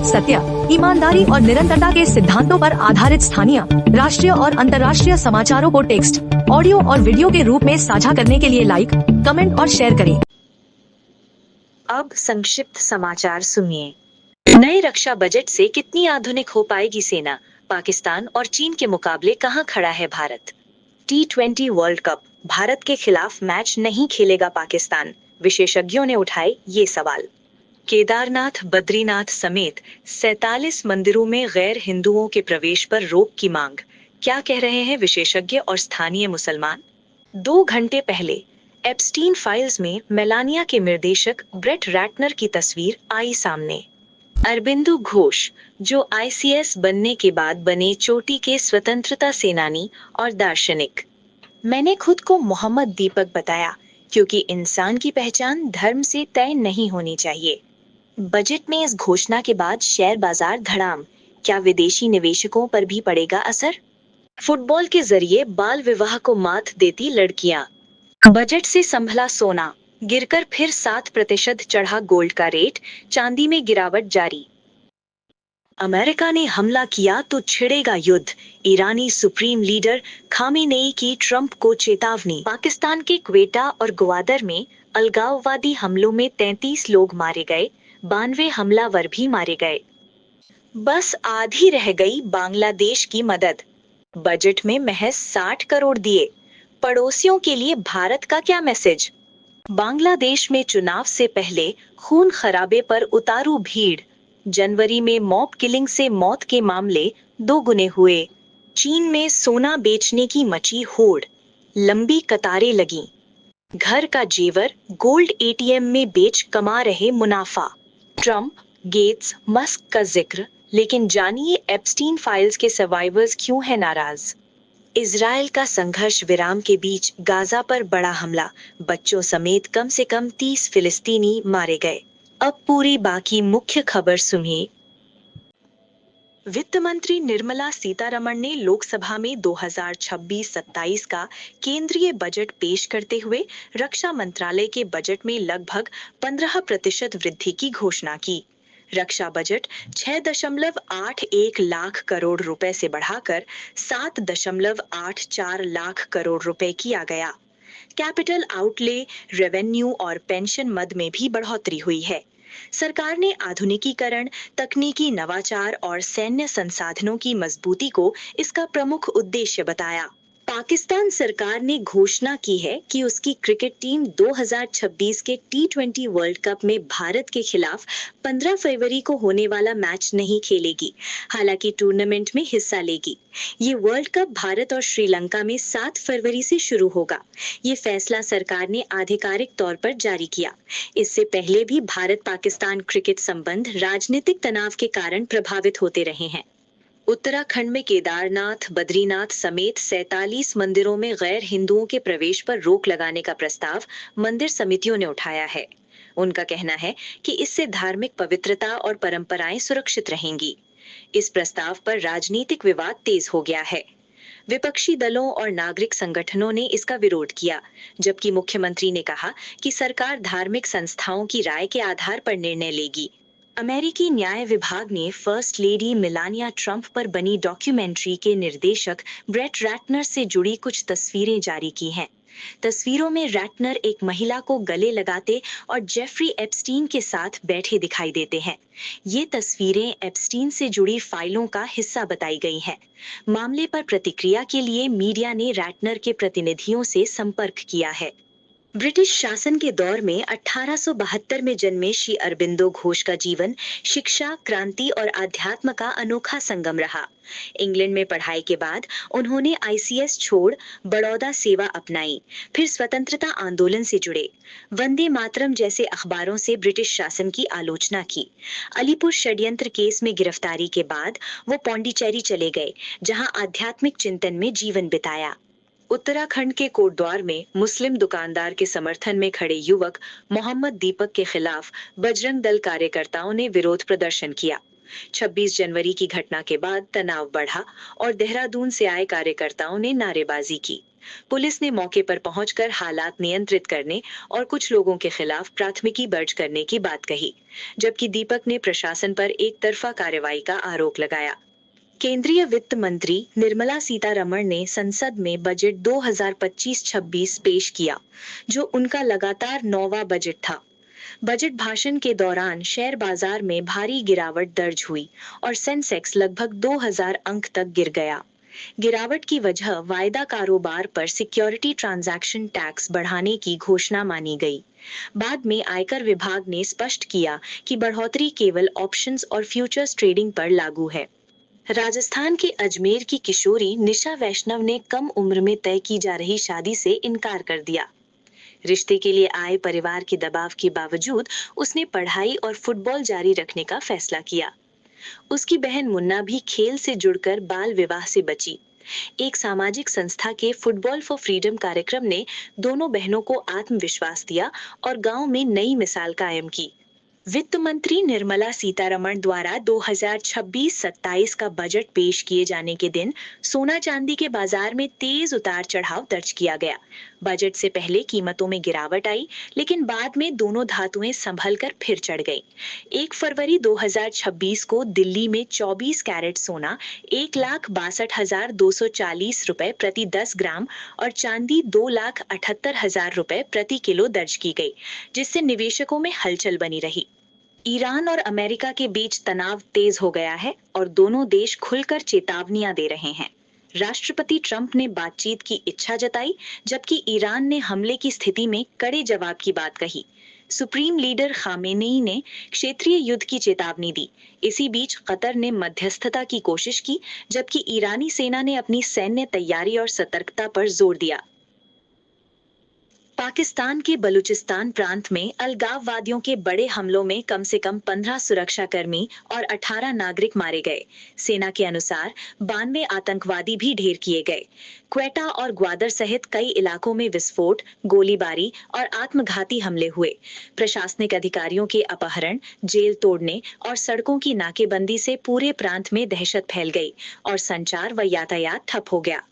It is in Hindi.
सत्य, ईमानदारी और निरंतरता के सिद्धांतों पर आधारित स्थानीय, राष्ट्रीय और अंतर्राष्ट्रीय समाचारों को टेक्स्ट, ऑडियो और वीडियो के रूप में साझा करने के लिए लाइक, कमेंट और शेयर करें। अब संक्षिप्त समाचार सुनिए। नए रक्षा बजट से कितनी आधुनिक हो पाएगी सेना? पाकिस्तान और चीन के मुकाबले कहां खड़ा है Bharat? T20 world cup, Bharat के खिलाफ मैच नहीं खेलेगा पाकिस्तान, विशेषज्ञों ने उठाए ये सवाल। केदारनाथ, बद्रीनाथ समेत 47 मंदिरों में गैर हिंदुओं के प्रवेश पर रोक की मांग। क्या कह रहे हैं विशेषज्ञ और स्थानीय मुसलमान? 2 घंटे पहले एप्स्टीन फाइल्स में मेलानिया के निर्देशक ब्रेट रैटनर की तस्वीर आई सामने। अरबिंदो घोष, जो ICS बनने के बाद बने चोटी के स्वतंत्रता सेनानी और दार्शनिक। मैंने खुद को मोहम्मद दीपक बताया क्योंकि इंसान की पहचान धर्म से तय नहीं होनी चाहिए। बजट में इस घोषणा के बाद शेयर बाजार धड़ाम। क्या विदेशी निवेशकों पर भी पड़ेगा असर? फुटबॉल के जरिए बाल विवाह को मात देती लड़कियां। बजट से संभला सोना, गिरकर फिर 7% चढ़ा गोल्ड का रेट, चांदी में गिरावट जारी। अमेरिका ने हमला किया तो छिड़ेगा युद्ध, ईरानी सुप्रीम लीडर खामेनेई की ट्रंप को चेतावनी। पाकिस्तान के क्वेटा और ग्वादर में अलगाववादी हमलों में 33 लोग मारे गए, 92 हमलावर भी मारे गए। बस आधी रह गई बांग्लादेश की मदद। बजट में महज 60 करोड़ दिए। पड़ोसियों के लिए भारत का क्या मैसेज? बांग्लादेश में चुनाव से पहले खून खराबे पर उतारू भीड़। जनवरी में मॉब किलिंग से मौत के मामले 2 गुने हुए। चीन में सोना बेचने की मची होड़, लंबी कतारें लगीं। घर का जेवर गोल्ड ATM में बेच कमा रहे मुनाफा। ट्रंप, गेट्स, मस्क का जिक्र, लेकिन जानिए एप्स्टीन फाइल्स के सर्वाइवर्स क्यों हैं नाराज। इजराइल का संघर्ष विराम के बीच गाजा पर बड़ा हमला, बच्चों समेत कम से कम 30 फिलिस्तीनी मारे गए। अब पूरी बाकी मुख्य खबर सुनिए। वित्त मंत्री निर्मला सीतारमण ने लोकसभा में 2026-27 का केंद्रीय बजट पेश करते हुए रक्षा मंत्रालय के बजट में लगभग 15% वृद्धि की घोषणा की। रक्षा बजट 6.81 लाख करोड़ रुपए से बढ़ाकर 7.84 लाख करोड़ रुपए किया गया। कैपिटल आउटले, रेवेन्यू और पेंशन मद में भी बढ़ोतरी हुई है। सरकार ने आधुनिकीकरण, तकनीकी नवाचार और सैन्य संसाधनों की मजबूती को इसका प्रमुख उद्देश्य बताया। पाकिस्तान सरकार ने घोषणा की है कि उसकी क्रिकेट टीम 2026 के T20 वर्ल्ड कप में भारत के खिलाफ 15 फरवरी को होने वाला मैच नहीं खेलेगी, हालांकि टूर्नामेंट में हिस्सा लेगी। ये वर्ल्ड कप भारत और श्रीलंका में 7 फरवरी से शुरू होगा। ये फैसला सरकार ने आधिकारिक तौर पर जारी किया। इससे पहले भी भारत पाकिस्तान क्रिकेट संबंध राजनीतिक तनाव के कारण प्रभावित होते रहे हैं। उत्तराखंड में केदारनाथ, बद्रीनाथ समेत 47 मंदिरों में गैर हिंदुओं के प्रवेश पर रोक लगाने का प्रस्ताव मंदिर समितियों ने उठाया है। उनका कहना है कि इससे धार्मिक पवित्रता और परंपराएं सुरक्षित रहेंगी। इस प्रस्ताव पर राजनीतिक विवाद तेज हो गया है। विपक्षी दलों और नागरिक संगठनों ने इसका विरोध किया, जबकि मुख्यमंत्री ने कहा कि सरकार धार्मिक संस्थाओं की राय के आधार पर निर्णय लेगी। अमेरिकी न्याय विभाग ने फर्स्ट लेडी मेलानिया ट्रंप पर बनी डॉक्यूमेंट्री के निर्देशक ब्रेट रैटनर से जुड़ी कुछ तस्वीरें जारी की हैं। तस्वीरों में रैटनर एक महिला को गले लगाते और जेफरी एप्स्टीन के साथ बैठे दिखाई देते हैं। ये तस्वीरें एप्स्टीन से जुड़ी फाइलों का हिस्सा बताई गई हैं। मामले पर प्रतिक्रिया के लिए मीडिया ने रैटनर के प्रतिनिधियों से संपर्क किया है। ब्रिटिश शासन के दौर में 1872 में जन्मे श्री अरबिंदो घोष का जीवन शिक्षा, क्रांति और आध्यात्म का अनोखा संगम रहा। इंग्लैंड में पढ़ाई के बाद उन्होंने ICS छोड़ बड़ौदा सेवा अपनाई, फिर स्वतंत्रता आंदोलन से जुड़े। वंदे मातरम जैसे अखबारों से ब्रिटिश शासन की आलोचना की। अलीपुर षड्यंत्र केस में गिरफ्तारी के बाद वो पौंडीचेरी चले गए, जहां आध्यात्मिक चिंतन में जीवन बिताया। उत्तराखंड के कोटद्वार में मुस्लिम दुकानदार के समर्थन में खड़े युवक मोहम्मद दीपक के खिलाफ बजरंग दल कार्यकर्ताओं ने विरोध प्रदर्शन किया। 26 जनवरी की घटना के बाद तनाव बढ़ा और देहरादून से आए कार्यकर्ताओं ने नारेबाजी की। पुलिस ने मौके पर पहुंचकर हालात नियंत्रित करने और कुछ लोगों के खिलाफ प्राथमिकी दर्ज करने की बात कही, जबकि दीपक ने प्रशासन पर एक तरफा कार्रवाई का आरोप लगाया। केंद्रीय वित्त मंत्री निर्मला सीतारमण ने संसद में बजट 2025-26 पेश किया, जो उनका लगातार 9वां बजट था। बजट भाषण के दौरान शेयर बाजार में भारी गिरावट दर्ज हुई और सेंसेक्स लगभग 2000 अंक तक गिर गया। गिरावट की वजह वायदा कारोबार पर सिक्योरिटी ट्रांजैक्शन टैक्स बढ़ाने की घोषणा मानी गई। बाद में आयकर विभाग ने स्पष्ट किया कि बढ़ोतरी केवल ऑप्शंस और फ्यूचर्स ट्रेडिंग पर लागू है। राजस्थान के अजमेर की किशोरी निशा वैष्णव ने कम उम्र में तय की जा रही शादी से इनकार कर दिया। रिश्ते के लिए आए परिवार के दबाव के बावजूद उसने पढ़ाई और फुटबॉल जारी रखने का फैसला किया। उसकी बहन मुन्ना भी खेल से जुड़कर बाल विवाह से बची। एक सामाजिक संस्था के फुटबॉल फॉर फ्रीडम कार्यक्रम ने दोनों बहनों को आत्मविश्वास दिया और गांव में नई मिसाल कायम की। वित्त मंत्री निर्मला सीतारमण द्वारा 2026-27 का बजट पेश किए जाने के दिन सोना चांदी के बाजार में तेज उतार चढ़ाव दर्ज किया गया। बजट से पहले कीमतों में गिरावट आई, लेकिन बाद में दोनों धातुएं संभलकर फिर चढ़ गईं। 1 फरवरी 2026 को दिल्ली में 24 कैरेट सोना 1,62,240 रुपए प्रति 10 ग्राम और चांदी 2,78,000 रुपए प्रति किलो दर्ज की गई, जिससे निवेशकों में हलचल बनी रही। ईरान और अमेरिका के बीच तनाव तेज हो गया है और दोनों देश खुलकर चेतावनियां दे रहे हैं। राष्ट्रपति ट्रंप ने बातचीत की इच्छा जताई, जबकि ईरान ने हमले की स्थिति में कड़े जवाब की बात कही। सुप्रीम लीडर खामेनेई ने क्षेत्रीय युद्ध की चेतावनी दी। इसी बीच कतर ने मध्यस्थता की कोशिश की, जबकि ईरानी सेना ने अपनी सैन्य तैयारी और सतर्कता पर जोर दिया। पाकिस्तान के बलूचिस्तान प्रांत में अलगाववादियों के बड़े हमलों में कम से कम 15 सुरक्षाकर्मी और 18 नागरिक मारे गए। सेना के अनुसार 92 आतंकवादी भी ढेर किए गए। क्वेटा और ग्वादर सहित कई इलाकों में विस्फोट, गोलीबारी और आत्मघाती हमले हुए। प्रशासनिक अधिकारियों के अपहरण, जेल तोड़ने और सड़कों की नाकेबंदी से पूरे प्रांत में दहशत फैल गई और संचार व यातायात ठप हो गया।